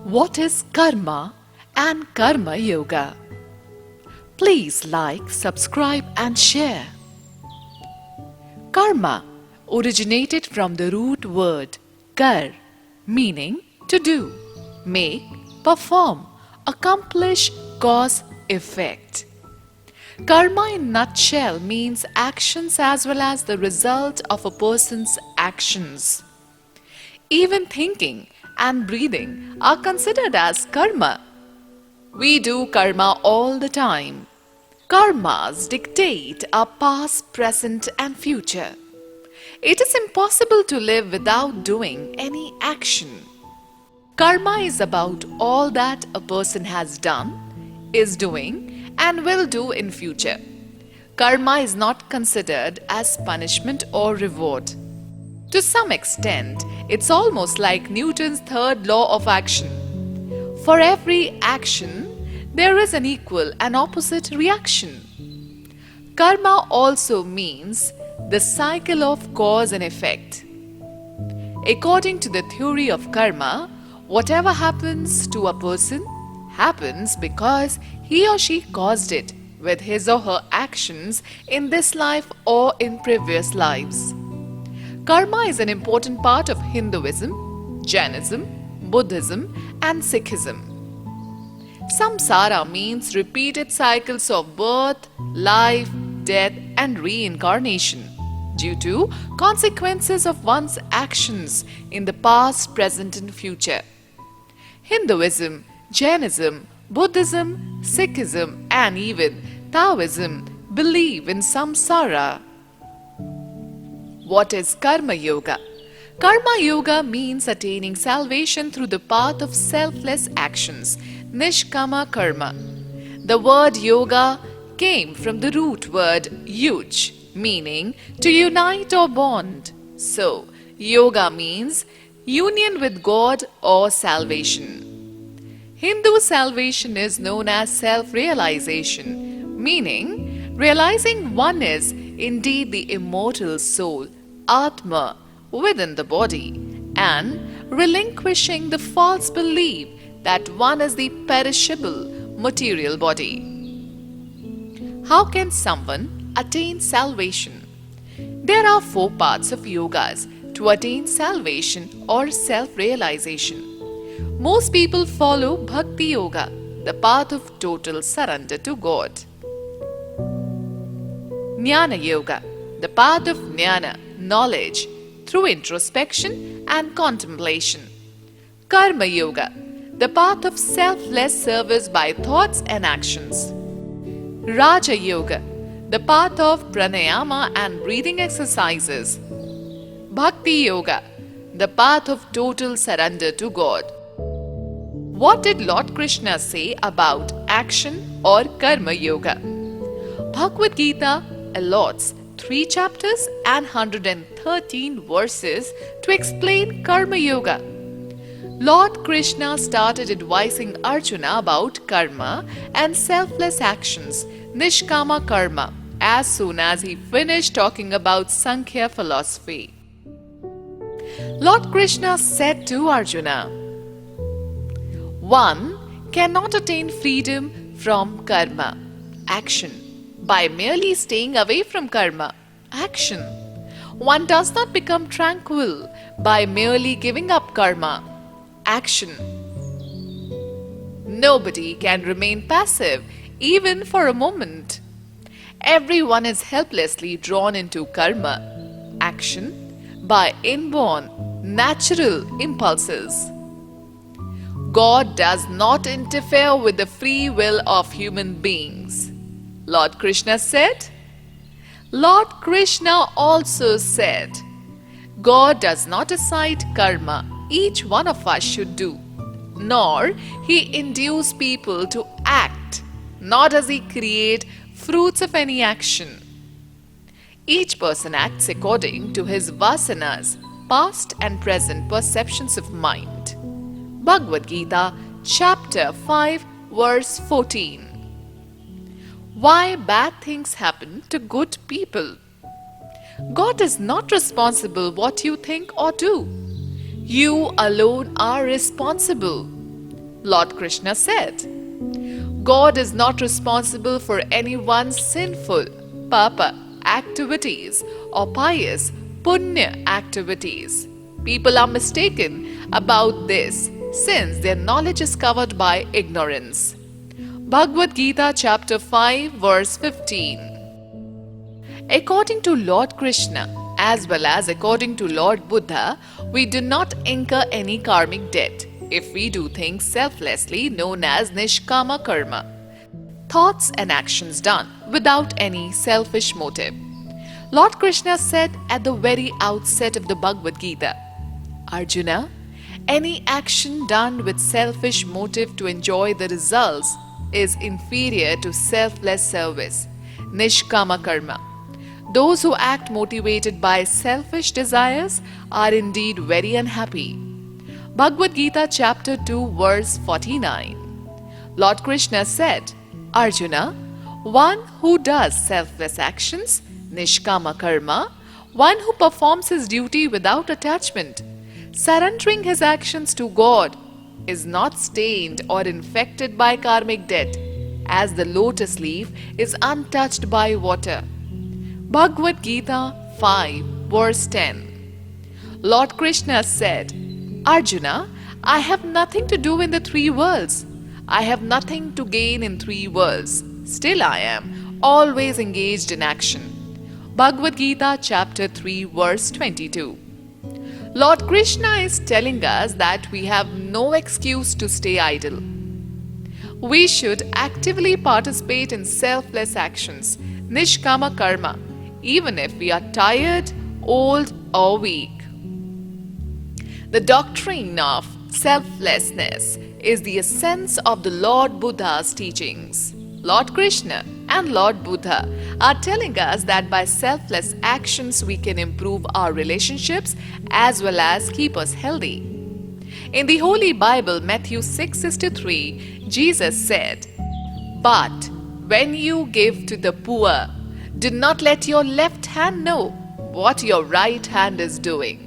What is karma and karma yoga? Please like, subscribe and share. Karma originated from the root word kar, meaning to do, make, perform, accomplish, cause, effect. Karma in nutshell means actions as well as the result of a person's actions. Even thinking and breathing are considered as karma. We do karma all the time. Karmas dictate our past, present, and future. It is impossible to live without doing any action. Karma is about all that a person has done, is doing, and will do in future. Karma is not considered as punishment or reward. To some extent, it's almost like Newton's third law of action. For every action, there is an equal and opposite reaction. Karma also means the cycle of cause and effect. According to the theory of karma, whatever happens to a person happens because he or she caused it with his or her actions in this life or in previous lives. Karma is an important part of Hinduism, Jainism, Buddhism, and Sikhism. Samsara means repeated cycles of birth, life, death, and reincarnation due to consequences of one's actions in the past, present, and future. Hinduism, Jainism, Buddhism, Sikhism, and even Taoism believe in samsara. What is Karma Yoga? Karma Yoga means attaining salvation through the path of selfless actions, Nishkama Karma. The word yoga came from the root word yuj, meaning to unite or bond. So, yoga means union with God or salvation. Hindu salvation is known as self-realization, meaning realizing one is indeed the immortal soul, Atma, within the body, and relinquishing the false belief that one is the perishable material body. How can someone attain salvation? There are 4 parts of yogas to attain salvation or self-realization. Most people follow Bhakti Yoga, the path of total surrender to God. Jnana Yoga, the path of jnana, knowledge, through introspection and contemplation. Karma Yoga, the path of selfless service by thoughts and actions. Raja Yoga, the path of pranayama and breathing exercises. Bhakti Yoga, the path of total surrender to God. What did Lord Krishna say about action or Karma Yoga? Bhagavad Gita allots 3 chapters and 113 verses to explain Karma Yoga. Lord Krishna started advising Arjuna about karma and selfless actions, Nishkama Karma, as soon as he finished talking about Sankhya philosophy. Lord Krishna said to Arjuna, one cannot attain freedom from karma, action, by merely staying away from karma, action. One does not become tranquil by merely giving up karma, action. Nobody can remain passive even for a moment. Everyone is helplessly drawn into karma, action, by inborn, natural impulses. God does not interfere with the free will of human beings. Lord Krishna said. Lord Krishna also said, God does not decide karma each one of us should do, nor he induce people to act, nor does he create fruits of any action. Each person acts according to his vasanas, past and present perceptions of mind. Bhagavad Gita, chapter 5, verse 14. Why bad things happen to good people? God is not responsible what you think or do. You alone are responsible. Lord Krishna said, God is not responsible for anyone's sinful papa activities or pious punya activities. People are mistaken about this since their knowledge is covered by ignorance. Bhagavad Gita chapter 5 verse 15. According to Lord Krishna as well as according to Lord Buddha, we do not incur any karmic debt if we do things selflessly, known as nishkama karma, thoughts and actions done without any selfish motive. Lord Krishna said at the very outset of the Bhagavad Gita, Arjuna, any action done with selfish motive to enjoy the results is inferior to selfless service, nishkama karma. Those who act motivated by selfish desires are indeed very unhappy. Bhagavad Gita chapter 2 verse 49. Lord Krishna said, Arjuna, one who does selfless actions, nishkama karma, one who performs his duty without attachment, surrendering his actions to God, is not stained or infected by karmic debt, as the lotus leaf is untouched by water. Bhagavad Gita 5 verse 10. Lord Krishna said, Arjuna, I have nothing to do in the three worlds. I have nothing to gain in three worlds. Still I am always engaged in action. Bhagavad Gita chapter 3 verse 22. Lord Krishna is telling us that we have no excuse to stay idle. We should actively participate in selfless actions, nishkama karma, even if we are tired, old, or weak. The doctrine of selflessness is the essence of the Lord Buddha's teachings. Lord Krishna and Lord Buddha are telling us that by selfless actions we can improve our relationships as well as keep us healthy. In the Holy Bible, Matthew 6:63, Jesus said, But when you give to the poor, do not let your left hand know what your right hand is doing.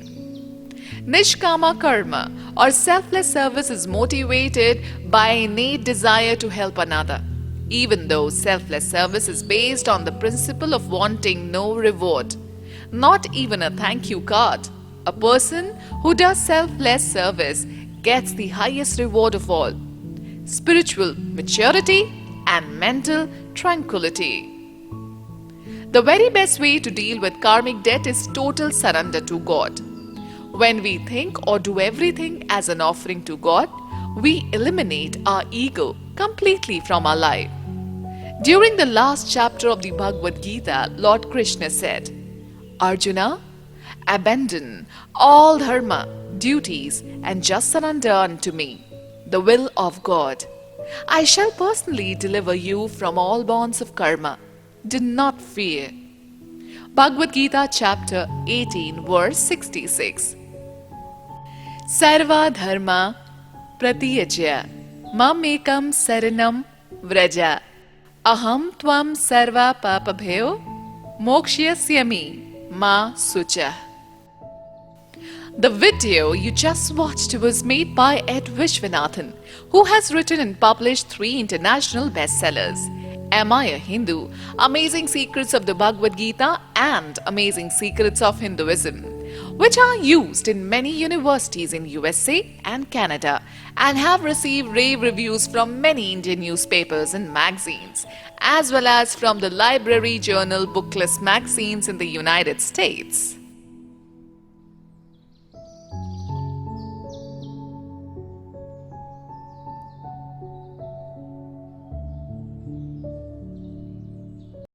Nishkama karma or selfless service is motivated by innate desire to help another. Even though selfless service is based on the principle of wanting no reward, not even a thank you card, a person who does selfless service gets the highest reward of all: spiritual maturity and mental tranquility. The very best way to deal with karmic debt is total surrender to God. When we think or do everything as an offering to God, we eliminate our ego completely from our life. During the last chapter of the Bhagavad Gita, Lord Krishna said, Arjuna, abandon all dharma, duties, and just surrender unto me, the will of God. I shall personally deliver you from all bonds of karma. Do not fear. Bhagavad Gita chapter 18 verse 66. Sarva dharma pratiyajya mam ekam saranam vraja aham tvam sarva papabhyo mokshasyami ma sucha. The video you just watched was made by Ed Vishwanathan, who has written and published 3 international bestsellers: Am I a Hindu?, Amazing Secrets of the Bhagavad Gita, and Amazing Secrets of Hinduism, which are used in many universities in USA and Canada and have received rave reviews from many Indian newspapers and magazines, as well as from the Library Journal booklist magazines in the United States.